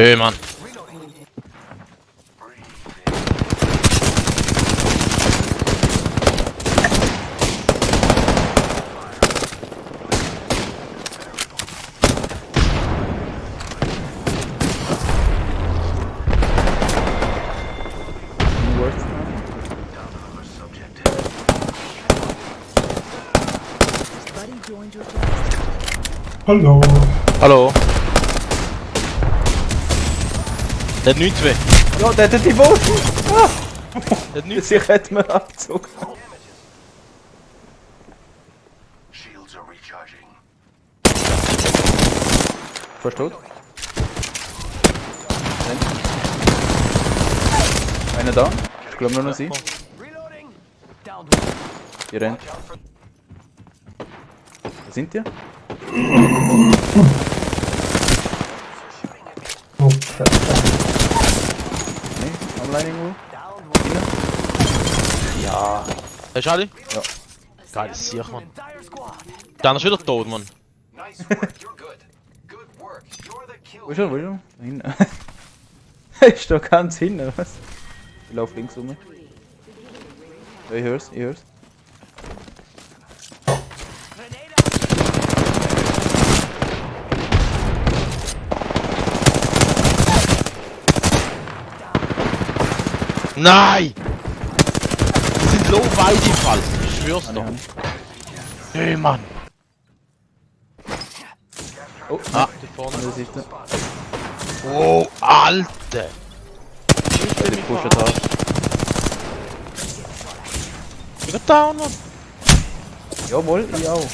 Hey, Mann. Hallo. Hallo. Der hat nichts weh. Ja, der hat die Boten! Ah! Der hat nichts. Sich hat mir abgezogen. Shields are recharging. Fast tot. Einer da. Ich glaube nur noch sie. Reloading. Down. Die rennt. Wo sind die? Nee, online irgendwo. Ja. Hast du alle? Ja. Geiles Sieg, Mann. Entire squad. Dann ist wieder tot, Mann. Nice work. You're good. Good work. You're the kill. Wo ist er? Wo ist er? Da hinten. Er ist da ganz hinten, was? Ich lauf links rum. Ja, ich hör's, ich hör's. Nein! Die sind low weit im Fall. Ich schwör's doch. Hey, Mann. Oh, Ah, da vorne. das ist der. Oh, Alter! Die pushen da. Wieder down, Mann. Jawohl, ich auch.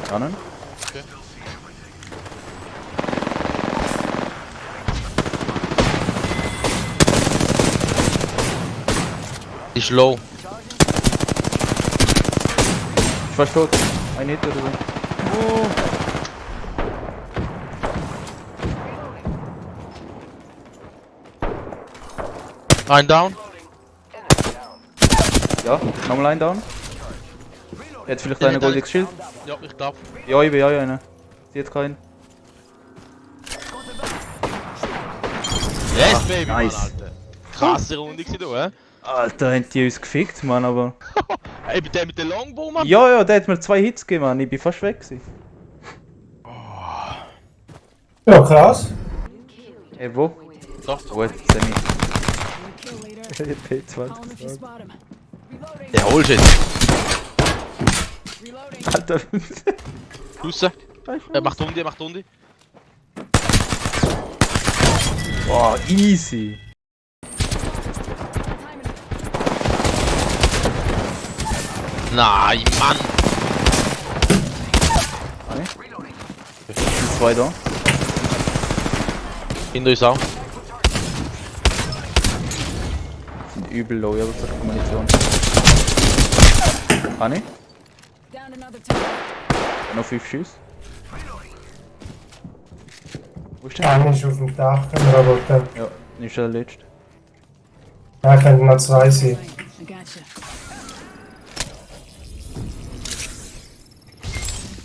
Kannen. Okay. Ist low. Ich fast tot. Ein Hit oder so. Oh. Ein down. Ja, nochmal ein down. Jetzt vielleicht eine goldiges Schild. Ja, ich glaub. Ja, ich bin ja einer. Sie hat keinen. Yes, Baby, nice. Mann, Alter. Krasse Runde gewesen, du, hä? Alter, haben die uns gefickt, Mann, aber. Ey, der mit dem Longbow, Mann? Ja, ja, der hat mir 2 Hits gegeben, Mann. Ich bin fast weg gewesen. Ja, krass. Ey, wo? Doch, Gut, Sammy. Kill later. P20. Call him if you spot him. Reloading. der holst jetzt. Reloading. Alter. Draussen. Macht Runde, macht Runde. Boah, easy. Nein, Mann. Sind 2 da. Hinter uns auch. Sind übel low, ja, was ist die Munition? Kann ich? Down another tower. Noch 5 Schüsse. Wo ist der? Einer ist auf dem Dach, ein Roboter. Ja, nicht der letzte. Ja, könnten noch 2 sein. I gotcha.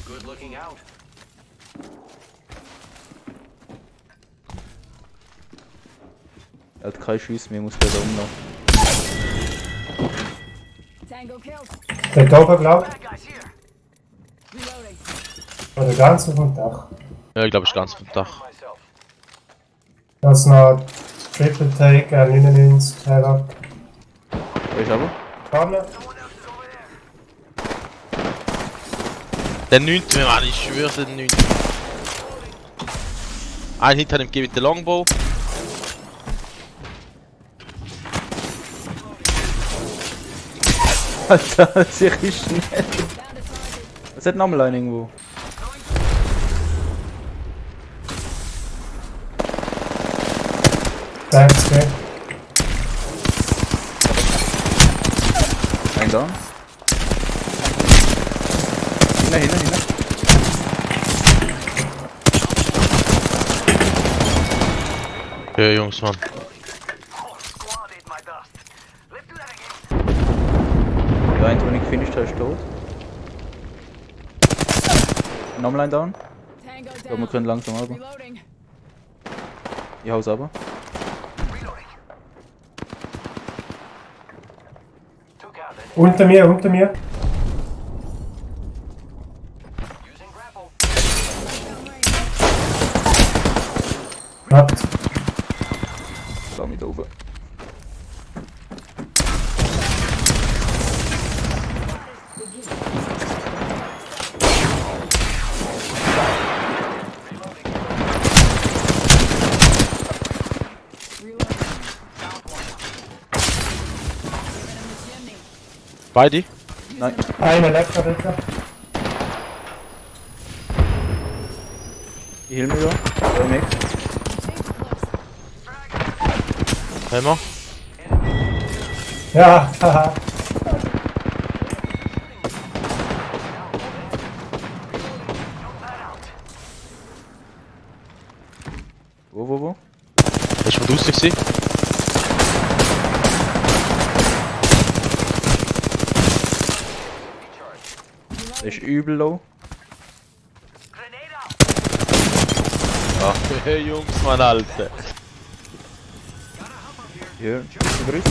Good looking out. Er hat keine Schüsse mehr, muss der da umlaufen. Tango killed. Der da oben, glaub Bad guys here. Reloading. ich. Oder ganz auf dem Dach. Ja, ich glaube, ist ganz vom Dach. Myself. Das ist noch Triple Take, 99, Herab. Wo ist aber? Vorne. Der 9. Mann, ich schwör's, der 9. Ein Hit hat ihm gegeben mit der Longbow. Alter, sehr schnell. Down to target. Es hat nochmal einen irgendwo. Thanks, okay. Ein da. Hinten. Okay, Jungs, Mann. Der eine, den ich gefinisht habe, ist tot. Nochmal ein down. Tango Ich glaube, wir down. können langsam runter. Reloading. Ich hau's aber. Unter mir. Using grapple. Knappt. Da mit oben. Reloading. Chimney. Beide? Nein. Einer lecker, bitte. Ich heal mich da. Der Mix. Hammer? Ja, haha. Wo? Hast du von draussen gesehen? Der ist übel low. Ach, hey Jungs, Mann, Alter. Hier. Über uns.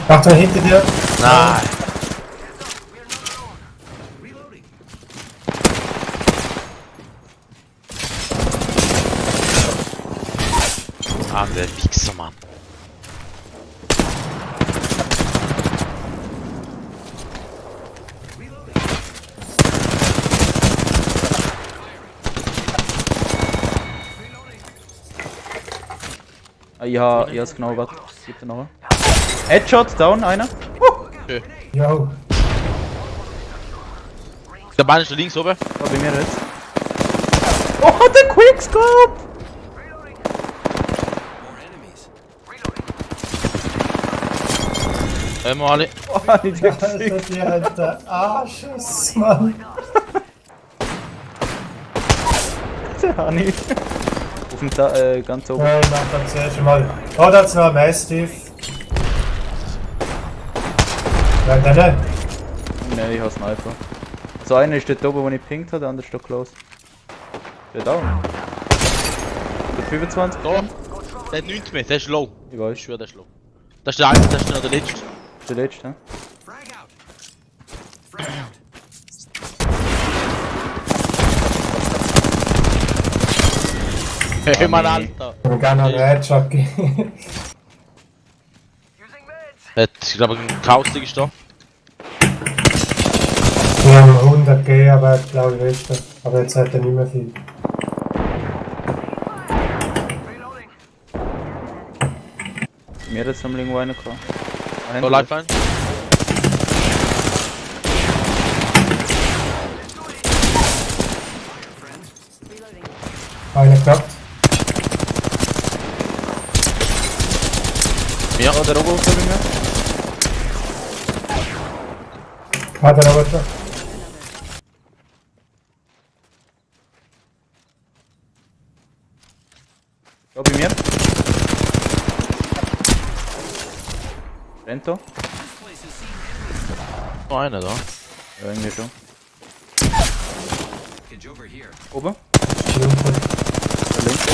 Achtung, hinter dir. Nein! Ah, der Wichser, Mann. Ah, ja, es genau, was gibt er noch? Headshot, down, einer. Okay. Yo. Der Mann ist da links oben. Da bei mir jetzt. Oh, der Quickscope! Hammer, alle. Oh, nicht Alter, gesehen. die alter Arsches, Mann. Der Hani. Auf dem ganz oben. Nein, mach das zuerst mal. Oh, da ist noch ein Mastiff. Nein. Nein, ich habe Sniper. So einer ist dort oben, wo ich pinkt habe, der andere ist da close. Der down. Der 25. Da. Der hat nichts mehr, der ist low. Ich weiß. Ich schwöre, der ist low. Das ist der Einzige, das ist noch der Letzte. Der letzte, hä? Hey, Mann, nee. Alter. Ich kann gerne noch einen Headshot geben. Using meds. Hat, ich glaube, ein Chaos-Ding ist da. Wir haben 100 G, aber blaue Weste. Aber jetzt hat er nicht mehr viel. Reloading. Mir hat jetzt noch mal irgendwo einer gehabt. Da, Lifeline. Reloading. Einer gehabt. Ja. Oh, der oben bei mir. Hat er aber schon. Da bei mir. Rento? Noch einer da. Ja, irgendwie schon. Oben? Schlumpel. Da links.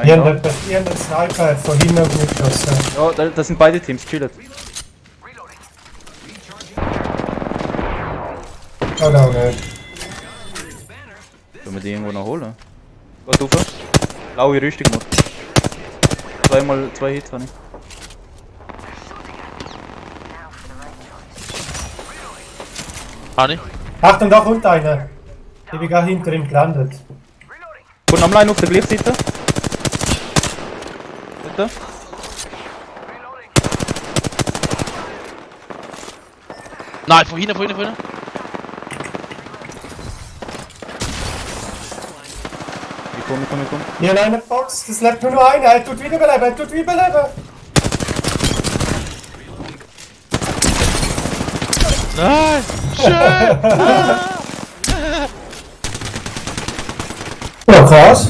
Irgendein Sniper hat von hinten auf mich geschossen. Ja, das sind beide Teams, chillt. Oh no, nicht. Können wir die irgendwo noch holen? Geht rauf. Blaue Rüstung gemacht. Zwei Hits habe ich. Hani? Achtung, da kommt einer. Ich bin gerade hinter ihm gelandet. Kommt am Line auf der gleichen Seite. Bitte. Nein, von hinten, von hinten, von hinten. Ich komm. Hier in einer Box, das lebt nur noch einer. Er tut wiederbeleben, er tut wiederbeleben. Nein! Schön! Ja, krass.